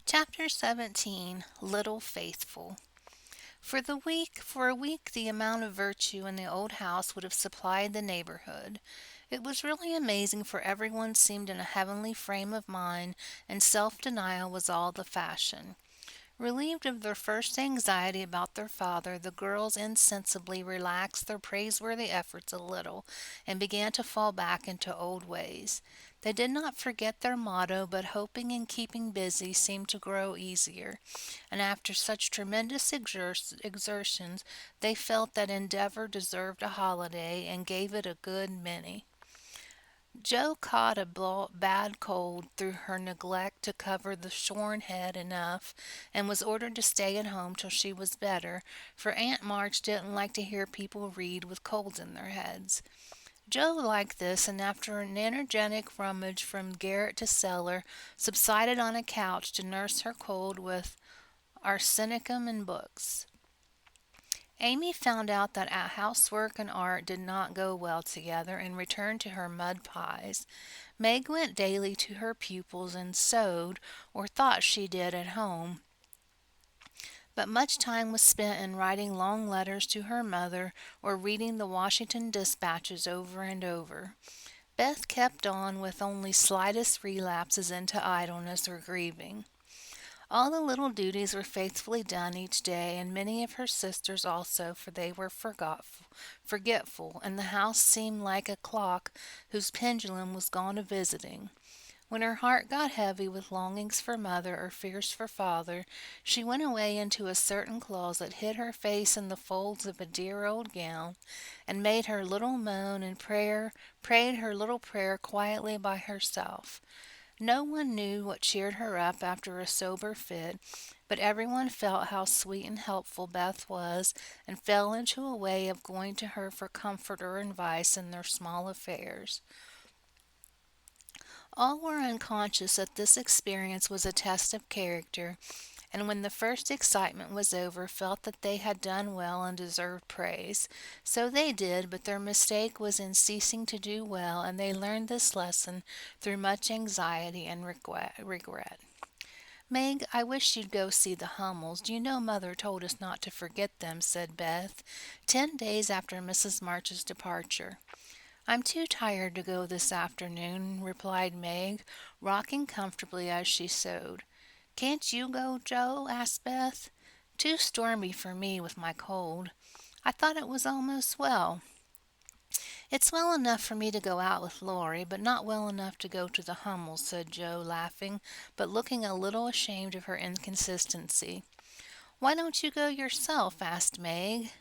Chapter 17. Little Faithful. For a week the amount of virtue in the old house would have supplied the neighborhood. It was really amazing, for everyone seemed in a heavenly frame of mind, and self-denial was all the fashion. Relieved of their first anxiety about their father, the girls insensibly relaxed their praiseworthy efforts a little, and began to fall back into old ways. They did not forget their motto, but hoping and keeping busy seemed to grow easier, and after such tremendous exertions they felt that endeavor deserved a holiday, and gave it a good many. Joe caught a bad cold through her neglect to cover the shorn head enough, and was ordered to stay at home till she was better, for Aunt March didn't like to hear people read with colds in their heads. Joe liked this, and after an energetic rummage from garret to cellar, subsided on a couch to nurse her cold with arsenicum and books. Amy found out that housework and art did not go well together, and returned to her mud pies. Meg went daily to her pupils and sewed, or thought she did, at home, but much time was spent in writing long letters to her mother, or reading the Washington dispatches over and over. Beth kept on with only slightest relapses into idleness or grieving. All the little duties were faithfully done each day, and many of her sisters also, for they were forgetful, and the house seemed like a clock whose pendulum was gone a visiting. When her heart got heavy with longings for mother or fears for father, she went away into a certain closet, hid her face in the folds of a dear old gown, and made her little moan and prayed her little prayer quietly by herself. No one knew what cheered her up after a sober fit, but everyone felt how sweet and helpful Beth was, and fell into a way of going to her for comfort or advice in their small affairs. All were unconscious that this experience was a test of character, and when the first excitement was over, felt that they had done well and deserved praise. So they did, but their mistake was in ceasing to do well, and they learned this lesson through much anxiety and regret. Meg, I wish you'd go see the Hummels. You know Mother told us not to forget them, said Beth, 10 days after Mrs. March's departure. I'm too tired to go this afternoon, replied Meg, rocking comfortably as she sewed. Can't you go, Joe? Asked Beth. Too stormy for me with my cold. I thought it was almost well. It's well enough for me to go out with Laurie, but not well enough to go to the Hummels, said Joe, laughing, but looking a little ashamed of her inconsistency. Why don't you go yourself? Asked Meg.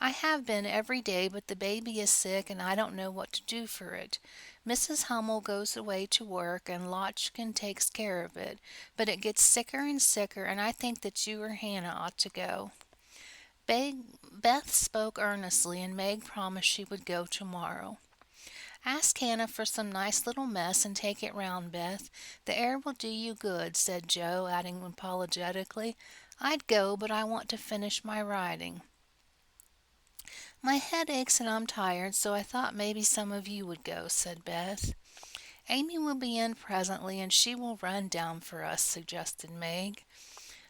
I have been every day, but the baby is sick, and I don't know what to do for it. Mrs. Hummel goes away to work, and Lottchen takes care of it, but it gets sicker and sicker, and I think that you or Hannah ought to go. Beth spoke earnestly, and Meg promised she would go tomorrow. Ask Hannah for some nice little mess and take it round, Beth. The air will do you good, said Joe, adding apologetically, I'd go, but I want to finish my writing. My head aches and I'm tired, so I thought maybe some of you would go, said Beth. Amy will be in presently, and she will run down for us, suggested Meg.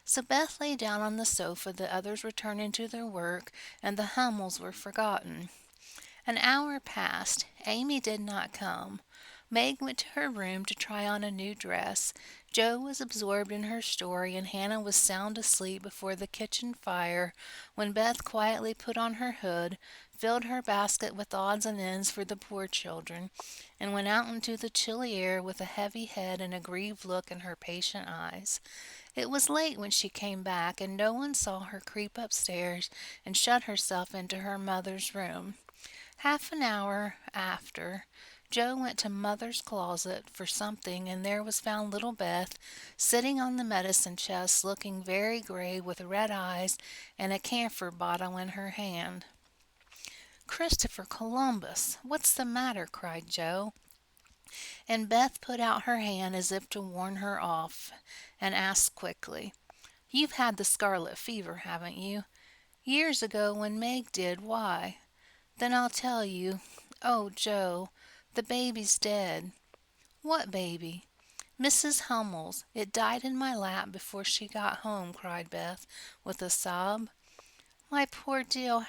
So Beth lay down on the sofa, the others returning to their work, and the Hummels were forgotten. An hour passed. Amy did not come. Meg went to her room to try on a new dress. Joe was absorbed in her story, and Hannah was sound asleep before the kitchen fire when Beth quietly put on her hood, filled her basket with odds and ends for the poor children, and went out into the chilly air with a heavy head and a grieved look in her patient eyes. It was late when she came back, and no one saw her creep upstairs and shut herself into her mother's room. Half an hour after, Joe went to Mother's closet for something, and there was found little Beth sitting on the medicine chest, looking very grave with red eyes and a camphor bottle in her hand. Christopher Columbus, what's the matter? Cried Joe, and Beth put out her hand as if to warn her off, and asked quickly, You've had the scarlet fever, haven't you? Years ago when Meg did. Why? Then I'll tell you. Oh, Joe, the baby's dead. What baby? Mrs. Hummel's. It died in my lap before she got home," cried Beth, with a sob. "My poor dear,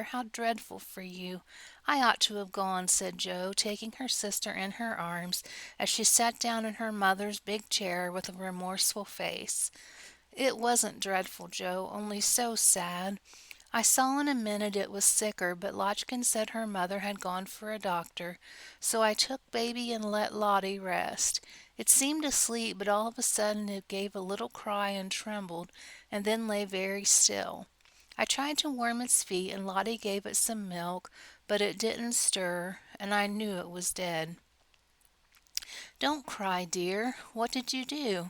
how dreadful for you! I ought to have gone," said Joe, taking her sister in her arms as she sat down in her mother's big chair with a remorseful face. "It wasn't dreadful, Joe, only so sad. I saw in a minute it was sicker, but Lotchkin said her mother had gone for a doctor, so I took baby and let Lottie rest. It seemed asleep, but all of a sudden it gave a little cry and trembled, and then lay very still. I tried to warm its feet, and Lottie gave it some milk, but it didn't stir, and I knew it was dead." "Don't cry, dear. What did you do?"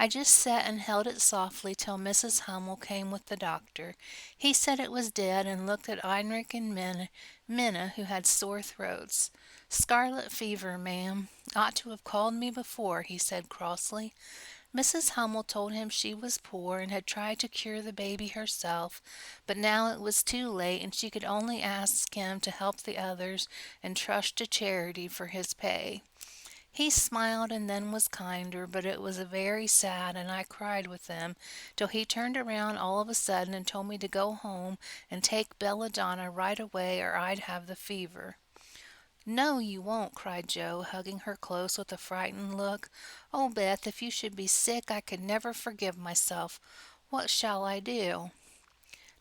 "I just sat and held it softly till Mrs. Hummel came with the doctor. He said it was dead, and looked at Heinrich and Minna, who had sore throats. 'Scarlet fever, ma'am. Ought to have called me before,' he said crossly. Mrs. Hummel told him she was poor and had tried to cure the baby herself, but now it was too late, and she could only ask him to help the others and trust to charity for his pay. He smiled and then was kinder, but it was very sad, and I cried with him, till he turned around all of a sudden and told me to go home and take belladonna right away or I'd have the fever." "No, you won't," cried Joe, hugging her close with a frightened look. "Oh, Beth, if you should be sick, I could never forgive myself. What shall I do?"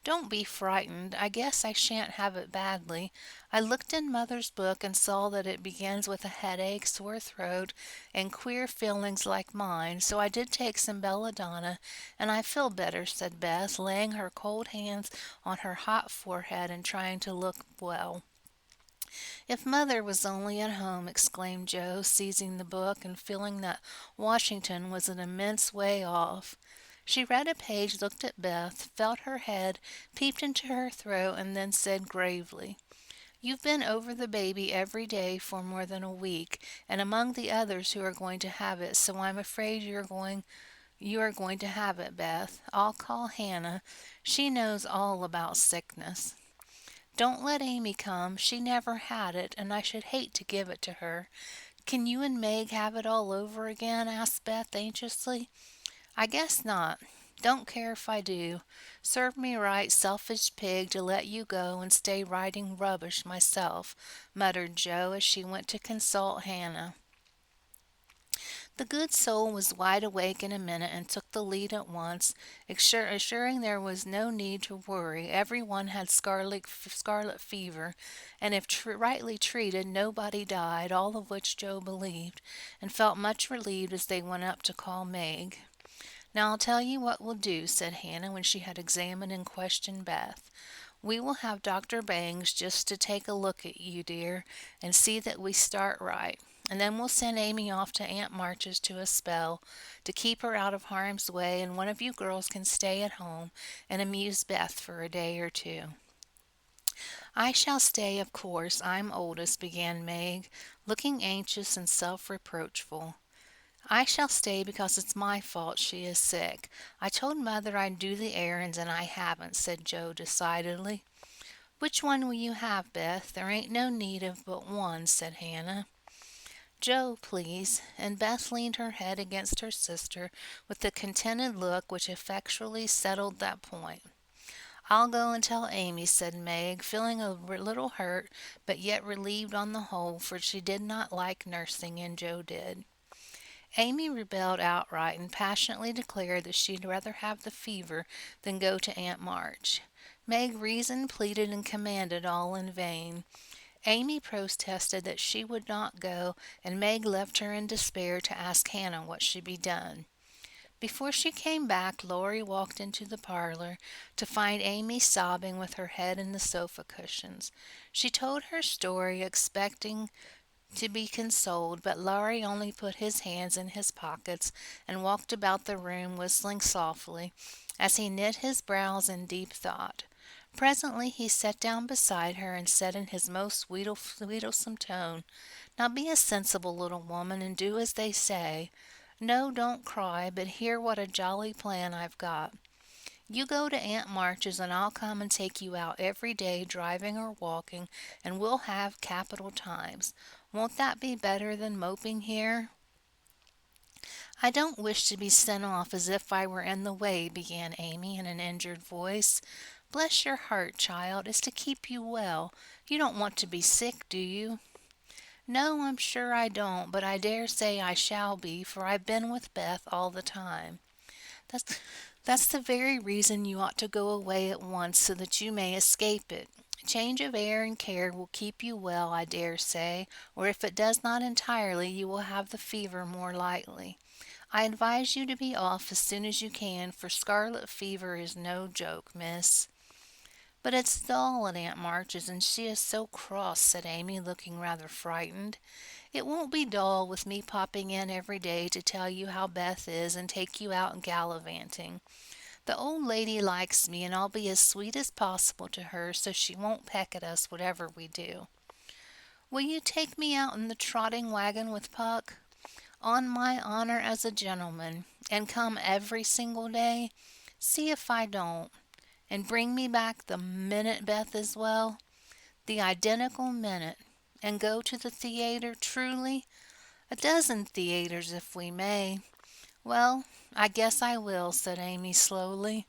"Don't be frightened. I guess I shan't have it badly. I looked in Mother's book and saw that it begins with a headache, sore throat, and queer feelings like mine, so I did take some belladonna, and I feel better," said Beth, laying her cold hands on her hot forehead and trying to look well. "If Mother was only at home!" exclaimed Joe, seizing the book and feeling that Washington was an immense way off. She read a page, looked at Beth, felt her head, peeped into her throat, and then said gravely, "You've been over the baby every day for more than a week, and among the others who are going to have it, so I'm afraid you are going to have it, Beth. I'll call Hannah. She knows all about sickness." "Don't let Amy come. She never had it, and I should hate to give it to her." "Can you and Meg have it all over again?" asked Beth anxiously. "I guess not. Don't care if I do. Serve me right, selfish pig, to let you go and stay writing rubbish myself," muttered Joe as she went to consult Hannah. The good soul was wide awake in a minute and took the lead at once, assuring there was no need to worry. Everyone had scarlet fever, and if rightly treated, nobody died, all of which Joe believed, and felt much relieved as they went up to call Meg. "Now I'll tell you what we'll do," said Hannah when she had examined and questioned Beth. "We will have Dr. Bangs just to take a look at you, dear, and see that we start right. And then we'll send Amy off to Aunt March's to a spell, to keep her out of harm's way, and one of you girls can stay at home and amuse Beth for a day or two." "I shall stay, of course. I'm oldest," began Meg, looking anxious and self-reproachful. "I shall stay because it's my fault she is sick. I told Mother I'd do the errands, and I haven't," said Joe decidedly. "Which one will you have, Beth? There ain't no need of but one," said Hannah. "Joe, please," and Beth leaned her head against her sister with a contented look which effectually settled that point. "I'll go and tell Amy," said Meg, feeling a little hurt, but yet relieved on the whole, for she did not like nursing, and Joe did. Amy rebelled outright and passionately declared that she'd rather have the fever than go to Aunt March. Meg reasoned, pleaded, and commanded, all in vain. Amy protested that she would not go, and Meg left her in despair to ask Hannah what should be done. Before she came back, Laurie walked into the parlor to find Amy sobbing with her head in the sofa cushions. She told her story, expecting to be consoled, but Laurie only put his hands in his pockets and walked about the room whistling softly as he knit his brows in deep thought. Presently he sat down beside her and said in his most wheedlesome tone, "Now be a sensible little woman and do as they say. No, don't cry, but hear what a jolly plan I've got. You go to Aunt March's and I'll come and take you out every day, driving or walking, and we'll have capital times. Won't that be better than moping here?" "I don't wish to be sent off as if I were in the way," began Amy in an injured voice. "Bless your heart, child, it's to keep you well. You don't want to be sick, do you?" "No, I'm sure I don't, but I dare say I shall be, for I've been with Beth all the time." That's that's the very reason you ought to go away at once so that you may escape it. Change of air and care will keep you well, I dare say, or if it does not entirely, you will have the fever more lightly. I advise you to be off as soon as you can, for scarlet fever is no joke, miss." "But it's dull at Aunt March's, and she is so cross," said Amy, looking rather frightened. "It won't be dull with me popping in every day to tell you how Beth is and take you out gallivanting. The old lady likes me, and I'll be as sweet as possible to her, so she won't peck at us whatever we do." "Will you take me out in the trotting wagon with Puck?" "On my honor as a gentleman. And come every single day?" "See if I don't." "And bring me back the minute Beth is well?" "The identical minute." "And go to the theater, truly?" "A dozen theaters if we may." "Well, I guess I will," said Amy slowly.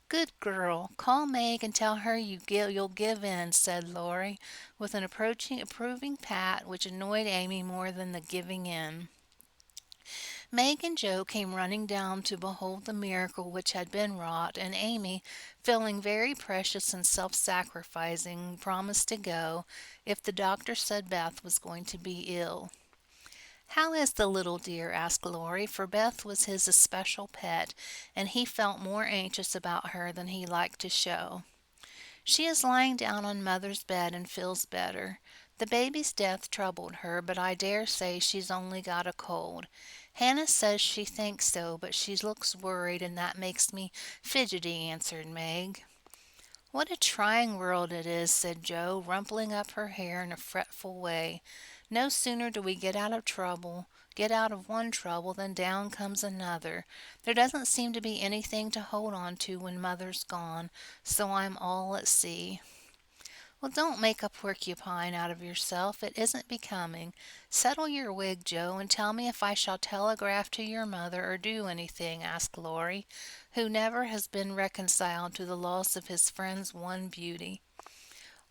"Good girl. Call Meg and tell her you'll give in," said Laurie, with an approaching approving pat which annoyed Amy more than the giving in. Meg and Joe came running down to behold the miracle which had been wrought, and Amy, feeling very precious and self-sacrificing, promised to go, if the doctor said Beth was going to be ill. "How is the little dear?" asked Laurie, for Beth was his especial pet, and he felt more anxious about her than he liked to show. "She is lying down on mother's bed and feels better. The baby's death troubled her, but I dare say she's only got a cold. Hannah says she thinks so, but she looks worried, and that makes me fidgety," answered Meg. "What a trying world it is," said Joe, rumpling up her hair in a fretful way. "No sooner do we get out of one trouble, than down comes another. There doesn't seem to be anything to hold on to when mother's gone, so I'm all at sea." "Well, don't make a porcupine out of yourself. It isn't becoming. Settle your wig, Joe, and tell me if I shall telegraph to your mother or do anything," asked Laurie, who never has been reconciled to the loss of his friend's one beauty.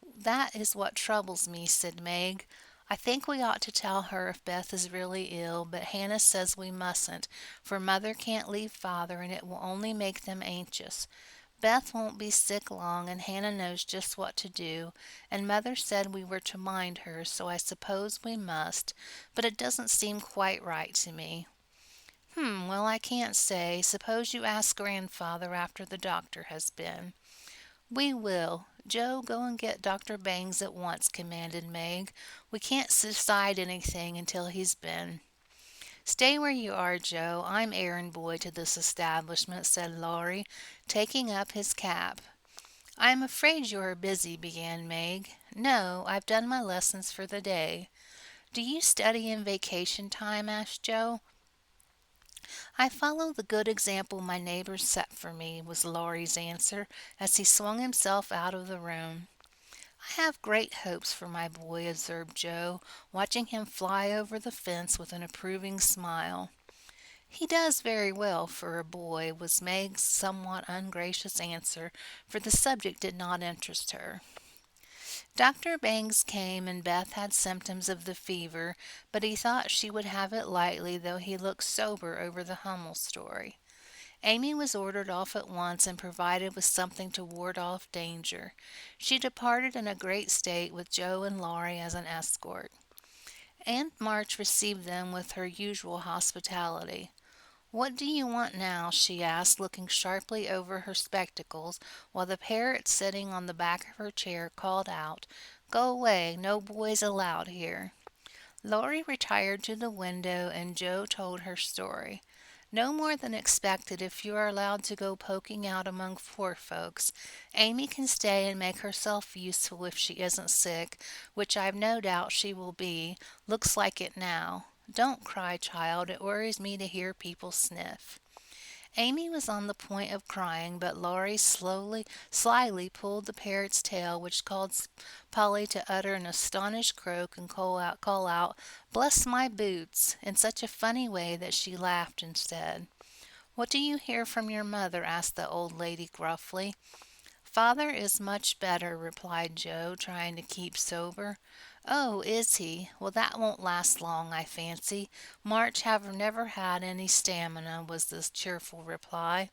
"That is what troubles me," said Meg. "I think we ought to tell her if Beth is really ill, but Hannah says we mustn't, for mother can't leave father, and it will only make them anxious. Beth won't be sick long, and Hannah knows just what to do, and mother said we were to mind her, so I suppose we must, but it doesn't seem quite right to me." Well, I can't say. Suppose you ask grandfather after the doctor has been." "We will. Joe, go and get Dr. Bangs at once," commanded Meg. "We can't decide anything until he's been." "Stay where you are, Joe. I'm errand boy to this establishment," said Laurie, taking up his cap. "I am afraid you are busy," began Meg. "No, I've done my lessons for the day." "Do you study in vacation time?" asked Joe. "I follow the good example my neighbors set for me," was Laurie's answer, as he swung himself out of the room. "I have great hopes for my boy," observed Joe, watching him fly over the fence with an approving smile. "He does very well for a boy," was Meg's somewhat ungracious answer, for the subject did not interest her. Dr. Bangs came, and Beth had symptoms of the fever, but he thought she would have it lightly, though he looked sober over the Hummel story. Amy was ordered off at once and provided with something to ward off danger. She departed in a great state, with Joe and Laurie as an escort. Aunt March received them with her usual hospitality. "What do you want now?" she asked, looking sharply over her spectacles, while the parrot sitting on the back of her chair called out, "Go away, no boys allowed here." Laurie retired to the window, and Joe told her story. "No more than expected if you are allowed to go poking out among poor folks. Amy can stay and make herself useful if she isn't sick, which I've no doubt she will be. Looks like it now. Don't cry, child. It worries me to hear people sniff." Amy was on the point of crying, but Laurie slyly pulled the parrot's tail, which caused Polly to utter an astonished croak and call out, "Bless my boots!" in such a funny way that she laughed instead. "What do you hear from your mother?" asked the old lady gruffly. "Father is much better," replied Joe, trying to keep sober. "Oh, is he? Well, that won't last long, I fancy. March have never had any stamina," was the cheerful reply.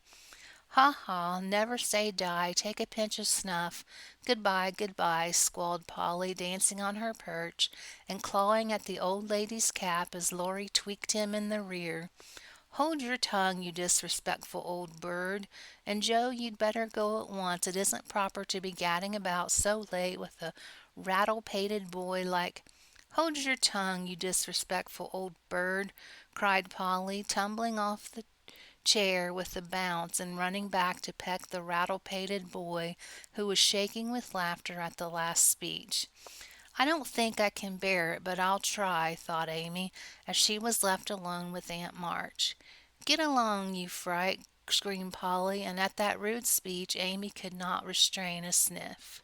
"Ha, ha, never say die. Take a pinch of snuff. Goodbye, goodbye," squalled Polly, dancing on her perch and clawing at the old lady's cap as Laurie tweaked him in the rear. "Hold your tongue, you disrespectful old bird. And Joe, you'd better go at once. It isn't proper to be gadding about so late with a rattle-pated boy like—" "Hold your tongue, you disrespectful old bird," cried Polly, tumbling off the chair with a bounce and running back to peck the rattle-pated boy, who was shaking with laughter at the last speech. "I don't think I can bear it, but I'll try," thought Amy, as she was left alone with Aunt March. "Get along, you fright!" screamed Polly, and at that rude speech Amy could not restrain a sniff.